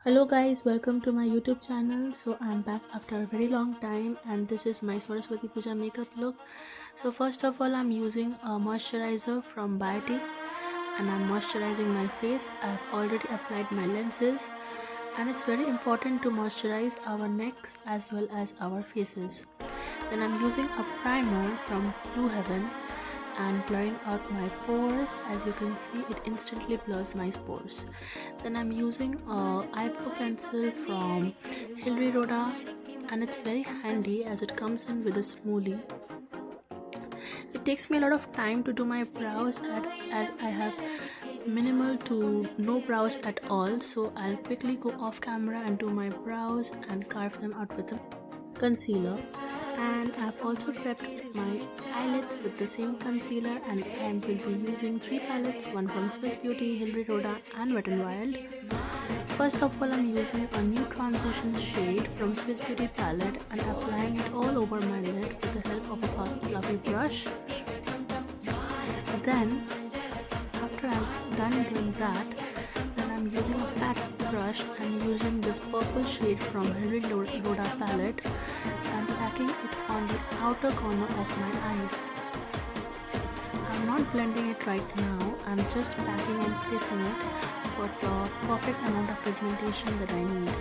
Hello guys, welcome to my YouTube channel. So I'm back after a very long time and this is my Saraswati puja makeup look. So first of all, I'm using a moisturizer from beige and I'm moisturizing my face. I've already applied my lenses and it's very important to moisturize our necks as well as our faces. Then I'm using a primer from Blue Heaven and blurring out my pores. As you can see, it instantly blurs my pores. Then I'm using a eyebrow pencil from Hilary Rhoda and it's very handy as it comes in with a smoothie. It takes me a lot of time to do my brows as I have minimal to no brows at all, so I'll quickly go off camera and do my brows and carve them out with a concealer. And I've also prepped my eyelids with the same concealer and I will be using 3 palettes, one from Swiss Beauty, Hilary Rhoda and Wet n Wild. First of all, I'm using a new transition shade from Swiss Beauty palette and applying it all over my lid with the help of a fluffy brush. Then, after I'm done doing that, then I'm using a pat brush and using this purple shade from Hilary Rhoda palette and packing it on the outer corner of my eyes. I'm not blending it right now, I'm just packing and placing it for the perfect amount of pigmentation that I need.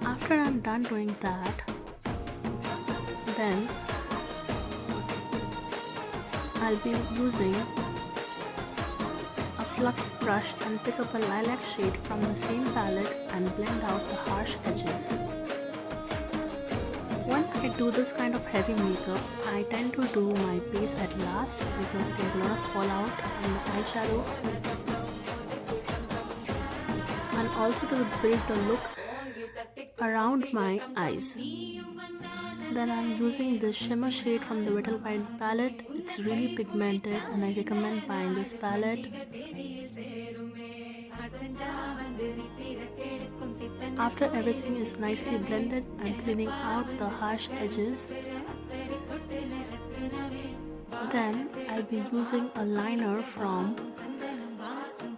After I'm done doing that, then I'll be using a fluffy brush and pick up a lilac shade from the same palette and blend out the harsh edges. When I do this kind of heavy makeup, I tend to do my base at last because there's a lot of fallout in the eyeshadow and also to build the look around my eyes. Then I'm using this shimmer shade from the Wet n Wild palette. It's really pigmented and I recommend buying this palette. After everything is nicely blended and cleaning out the harsh edges, then I'll be using a liner from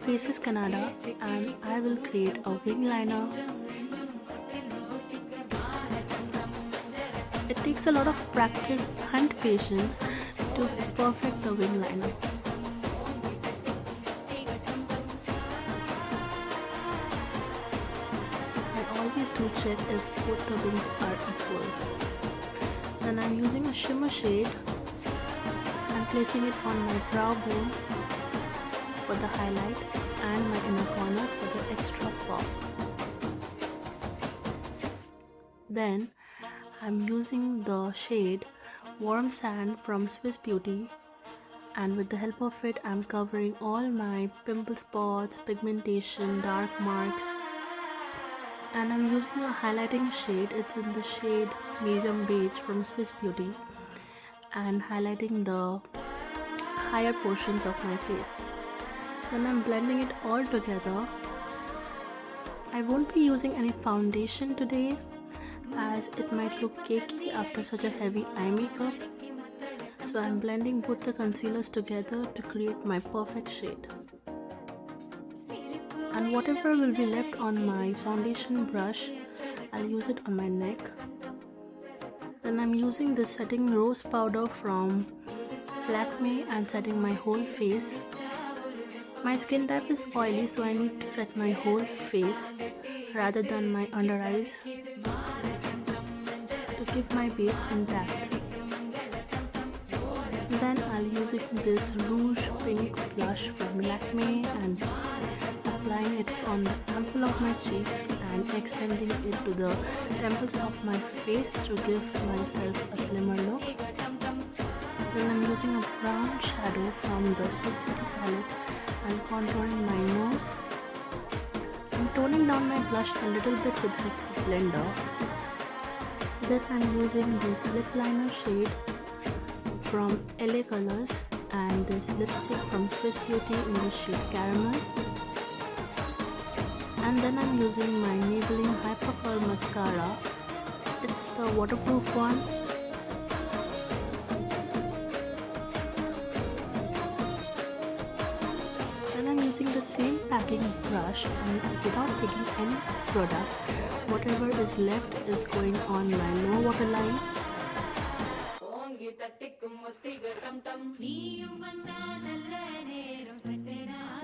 Faces Canada and I will create a wing liner. It takes a lot of practice and patience to perfect the wing liner. I always do check if both the wings are equal. Then I'm using a shimmer shade and placing it on my brow bone for the highlight and my inner corners for the extra pop. Then I'm using the shade Warm Sand from Swiss Beauty and with the help of it I'm covering all my pimple spots, pigmentation, dark marks, and I'm using a highlighting shade. It's in the shade Medium Beige from Swiss Beauty and highlighting the higher portions of my face. Then I'm blending it all together. I won't be using any foundation today as it might look cakey after such a heavy eye makeup. So I'm blending both the concealers together to create my perfect shade. And whatever will be left on my foundation brush, I'll use it on my neck. Then I'm using this setting rose powder from Lakme and setting my whole face. My skin type is oily, so I need to set my whole face rather than my under eyes to keep my base intact. Then I'll using this rouge pink blush from Lakme and applying it on the ample of my cheeks and extending it to the temples of my face to give myself a slimmer look. Then I'm using a brown shadow from the Swiss Beauty palette and contouring my nose. I'm toning down my blush a little bit with the help of a blender. Then I'm using this lip liner shade from LA Colors and this lipstick from Swiss Beauty in the shade Caramel. And then I'm using my Maybelline Hyper Curl Mascara. It's the waterproof one. Then I'm using the same packing brush and without taking any product, whatever is left is going on my lower waterline.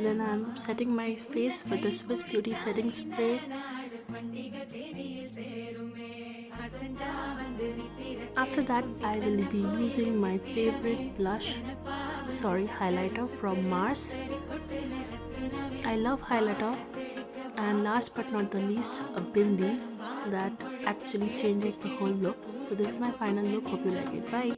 Then I'm setting my face with the Swiss Beauty setting spray. After that, I will be using my favorite highlighter from Mars. I love highlighter. And last but not the least, a bindi that actually changes the whole look. So this is my final look. Hope you like it. Bye.